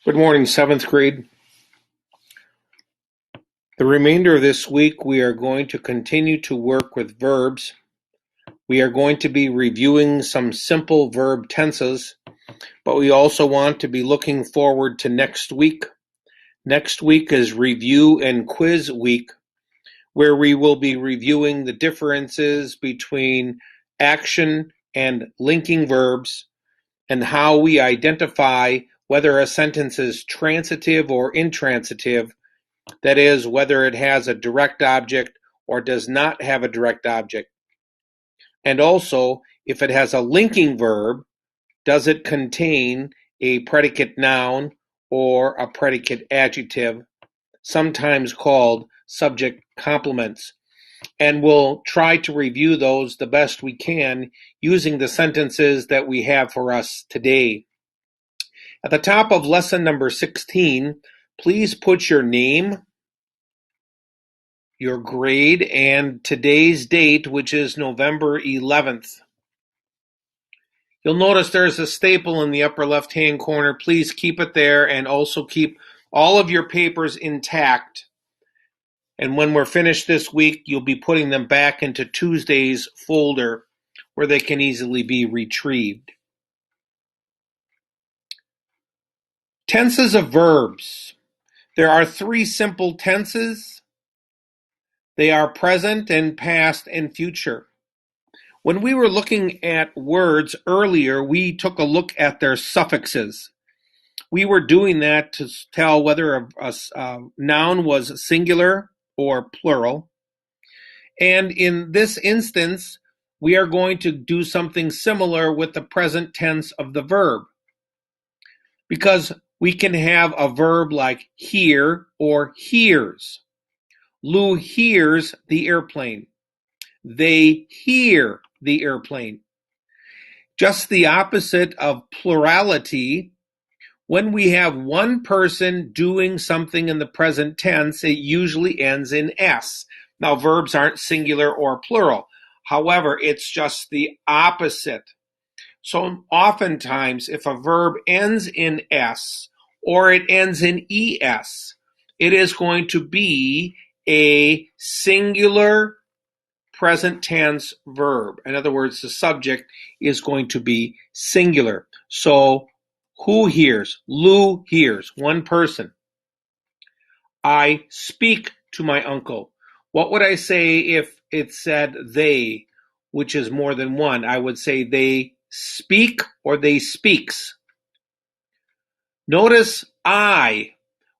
Good morning, seventh grade. The remainder of this week, we are going to continue to work with verbs. We are going to be reviewing some simple verb tenses, but we also want to be looking forward to next week. Next week is review and quiz week, where we will be reviewing the differences between action and linking verbs and how we identify whether a sentence is transitive or intransitive. That is, whether it has a direct object or does not have a direct object. And also, if it has a linking verb, does it contain a predicate noun or a predicate adjective, sometimes called subject complements. And we'll try to review those the best we can using the sentences that we have for us today. At the top of lesson number 16, please put your name, your grade, and today's date, which is November 11th. You'll notice there's a staple in the upper left-hand corner. Please keep it there and also keep all of your papers intact. And when we're finished this week, you'll be putting them back into Tuesday's folder where they can easily be retrieved. Tenses of verbs. There are three simple tenses. They are present and past and future. When we were looking at words earlier, we took a look at their suffixes. We were doing that to tell whether a noun was singular or plural. And in this instance, we are going to do something similar with the present tense of the verb. Because we can have a verb like hear or hears. Lou hears the airplane. They hear the airplane. Just the opposite of plurality. When we have one person doing something in the present tense, it usually ends in S. Now, verbs aren't singular or plural. However, it's just the opposite. So oftentimes, if a verb ends in S or it ends in ES, it is going to be a singular present tense verb. In other words, the subject is going to be singular. So, who hears? Lou hears, one person. I speak to my uncle. What would I say if it said they, which is more than one? I would say they speak or they speaks. Notice I.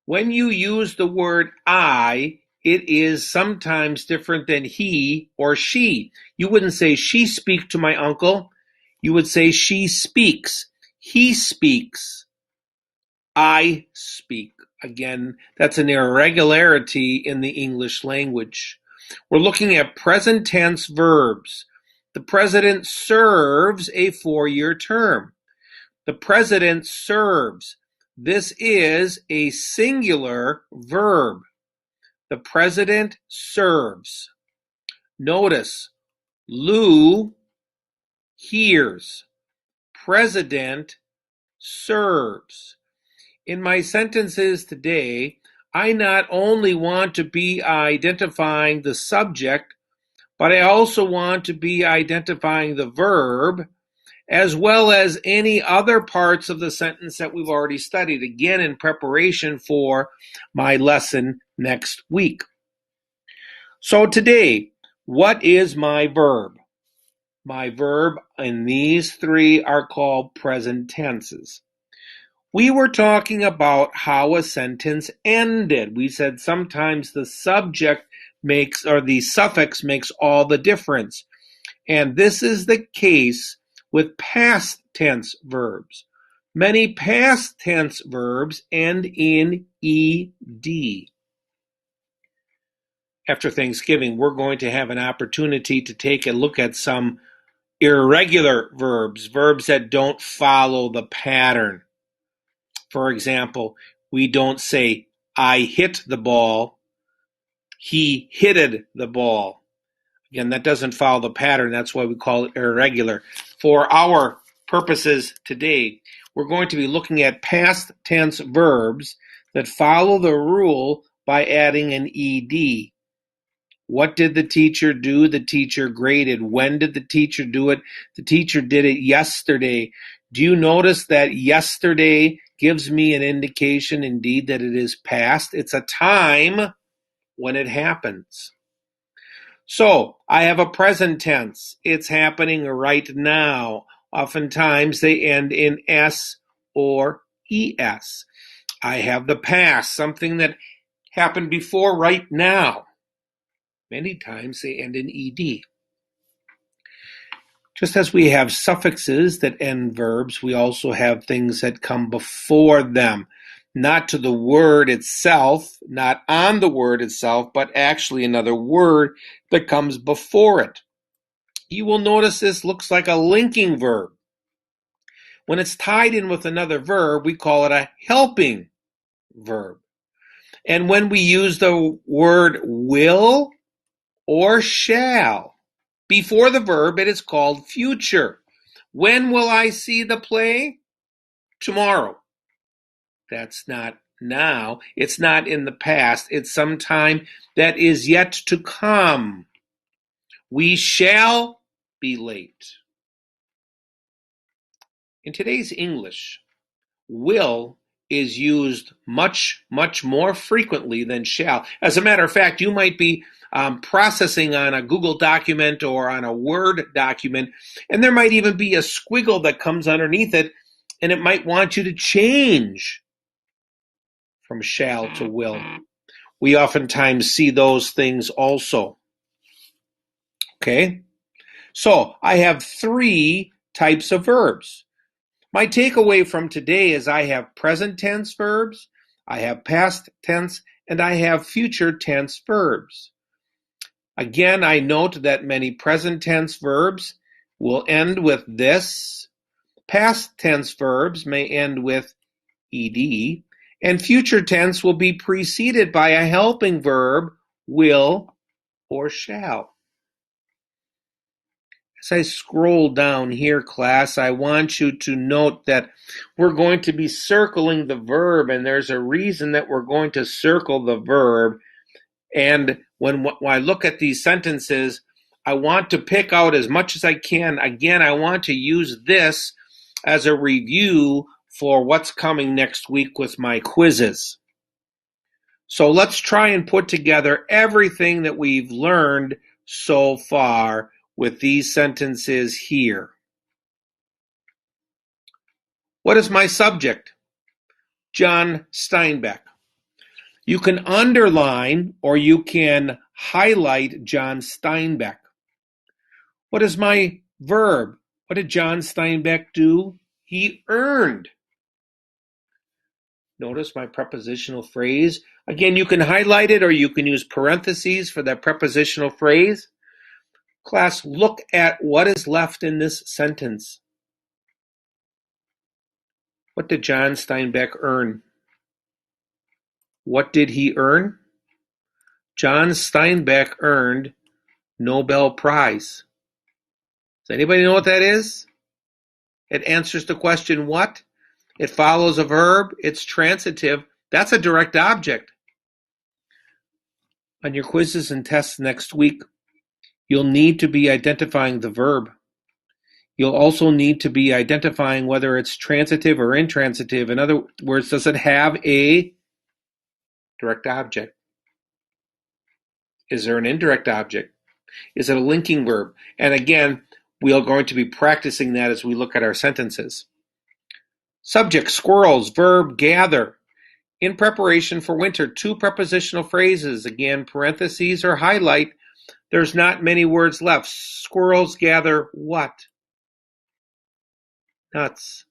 When you use the word I, it is sometimes different than he or she. You wouldn't say she speak to my uncle. You would say she speaks. He speaks. I speak. Again, that's an irregularity in the English language. We're looking at present tense verbs. The president serves a 4-year term. The president serves. This is a singular verb. The president serves. Notice, Lou hears. President serves. In my sentences today, I not only want to be identifying the subject, but I also want to be identifying the verb, as well as any other parts of the sentence that we've already studied, again in preparation for my lesson next week. So today, what is my verb? My verb in these three are called present tenses. We were talking about how a sentence ended. We said sometimes the subject makes, or the suffix makes all the difference. And this is the case with past tense verbs. Many past tense verbs end in ed. After Thanksgiving, we're going to have an opportunity to take a look at some irregular verbs, verbs that don't follow the pattern. For example, we don't say, I hit the ball, he hitted the ball. Again, that doesn't follow the pattern. That's why we call it irregular. For our purposes today, we're going to be looking at past tense verbs that follow the rule by adding an ed. What did the teacher do? The teacher graded. When did the teacher do it? The teacher did it yesterday. Do you notice that yesterday gives me an indication indeed that it is past? It's a time when it happens. So I have a present tense. It's happening right now. Oftentimes they end in S or ES. I have the past, something that happened before right now. Many times they end in ED. Just as we have suffixes that end verbs, we also have things that come before them. Not to the word itself, not on the word itself, but actually another word that comes before it. You will notice this looks like a linking verb. When it's tied in with another verb, we call it a helping verb. And when we use the word will or shall before the verb, it is called future. When will I see the play? Tomorrow. That's not now. It's not in the past. It's sometime that is yet to come. We shall be late. In today's English, will is used much, much more frequently than shall. As a matter of fact, you might be processing on a Google document or on a Word document, and there might even be a squiggle that comes underneath it, and it might want you to change from shall to will. We oftentimes see those things also. Okay? So I have 3 types of verbs. My takeaway from today is I have present tense verbs, I have past tense, and I have future tense verbs. Again, I note that many present tense verbs will end with this, past tense verbs may end with ed, and future tense will be preceded by a helping verb, will or shall. As I scroll down here, class, I want you to note that we're going to be circling the verb, and there's a reason that we're going to circle the verb. And when I look at these sentences, I want to pick out as much as I can. Again, I want to use this as a review for what's coming next week with my quizzes. So let's try and put together everything that we've learned so far with these sentences here. What is my subject? John Steinbeck. You can underline or you can highlight John Steinbeck. What is my verb? What did John Steinbeck do? He earned. Notice my prepositional phrase. Again, you can highlight it or you can use parentheses for that prepositional phrase. Class, look at what is left in this sentence. What did John Steinbeck earn? What did he earn? John Steinbeck earned Nobel Prize. Does anybody know what that is? It answers the question what? It follows a verb. It's transitive. That's a direct object. On your quizzes and tests next week, you'll need to be identifying the verb. You'll also need to be identifying whether it's transitive or intransitive. In other words, does it have a direct object? Is there an indirect object? Is it a linking verb? And again, we are going to be practicing that as we look at our sentences. Subject, squirrels. Verb, gather. In preparation for winter, 2 prepositional phrases. Again, parentheses or highlight. There's not many words left. Squirrels gather what? Nuts.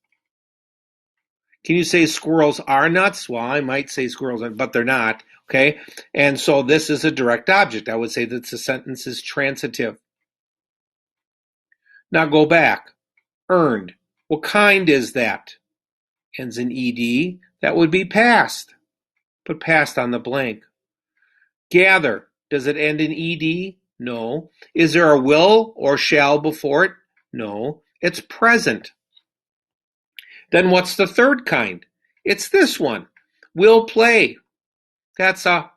Can you say squirrels are nuts? Well, I might say squirrels, but they're not. Okay? And so this is a direct object. I would say that the sentence is transitive. Now go back. Earned. What kind is that? Ends in ed. That would be past. Put past on the blank. Gather. Does it end in ed? No. Is there a will or shall before it? No. It's present. Then what's the third kind? It's this one. Will play. That's a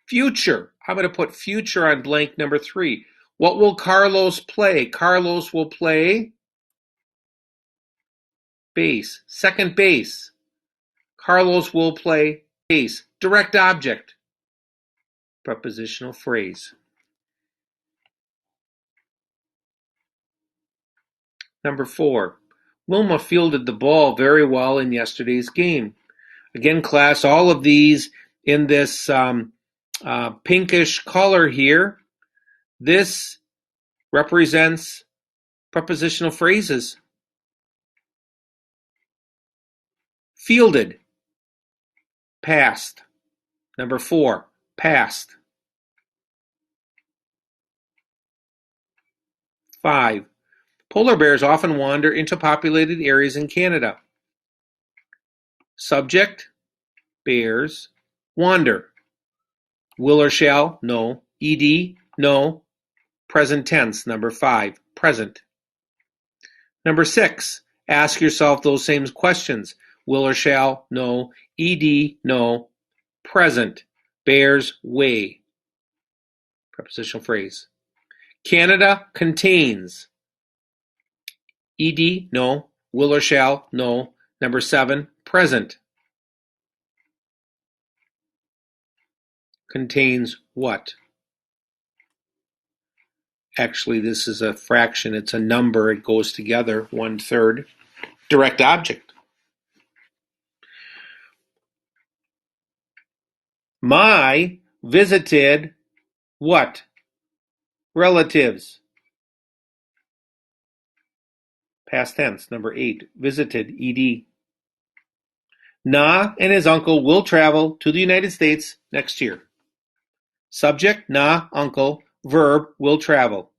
future. I'm going to put future on blank number 3. What will Carlos play? Carlos will play base. Second base. Carlos will play base. Direct object. Prepositional phrase. Number 4. Wilma fielded the ball very well in yesterday's game. Again, class, all of these in this pinkish color here. This represents prepositional phrases. Fielded. Past. Number 4. Past. 5. Polar bears often wander into populated areas in Canada. Subject, bears, wander. Will or shall, no. Ed, no. Present tense, number 5, present. Number 6, ask yourself those same questions. Will or shall, no. Ed, no. Present, bears, way. Prepositional phrase. Canada contains. Ed, no. Will or shall, no. Number 7, present. Contains what? Actually, this is a fraction. It's a number. It goes together, 1/3. Direct object. My visited what? Relatives. Past tense, number 8. Visited, ed. Na and his uncle will travel to the United States next year. Subject, Na, uncle. Verb, will travel.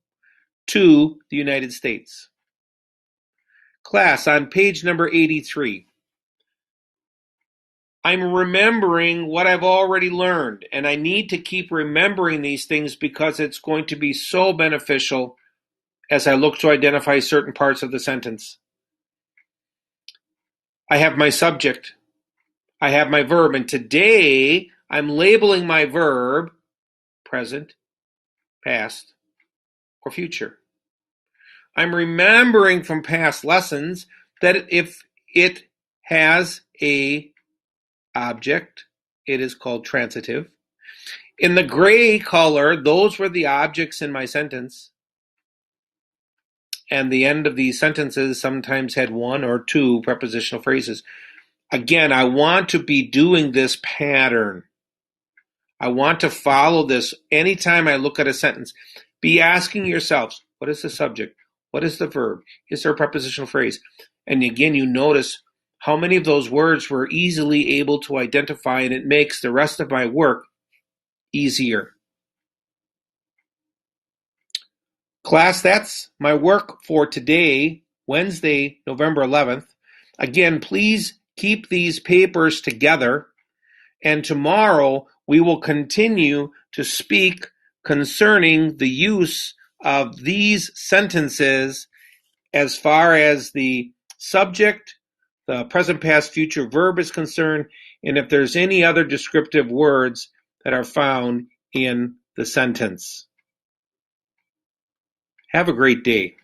To the United States. Class, on page number 83. I'm remembering what I've already learned, and I need to keep remembering these things because it's going to be so beneficial as I look to identify certain parts of the sentence. I have my subject. I have my verb, and today I'm labeling my verb present, past, or future. I'm remembering from past lessons that if it has a object, it is called transitive. In the gray color, those were the objects in my sentence. And the end of these sentences sometimes had 1 or 2 prepositional phrases. Again, I want to be doing this pattern. I want to follow this anytime I look at a sentence. Be asking yourselves, what is the subject? What is the verb? Is there a prepositional phrase? And again, you notice how many of those words we're easily able to identify, and it makes the rest of my work easier. Class, that's my work for today, Wednesday, November 11th. Again, please keep these papers together, and tomorrow we will continue to speak concerning the use of these sentences as far as the subject, the present, past, future verb is concerned, and if there's any other descriptive words that are found in the sentence. Have a great day.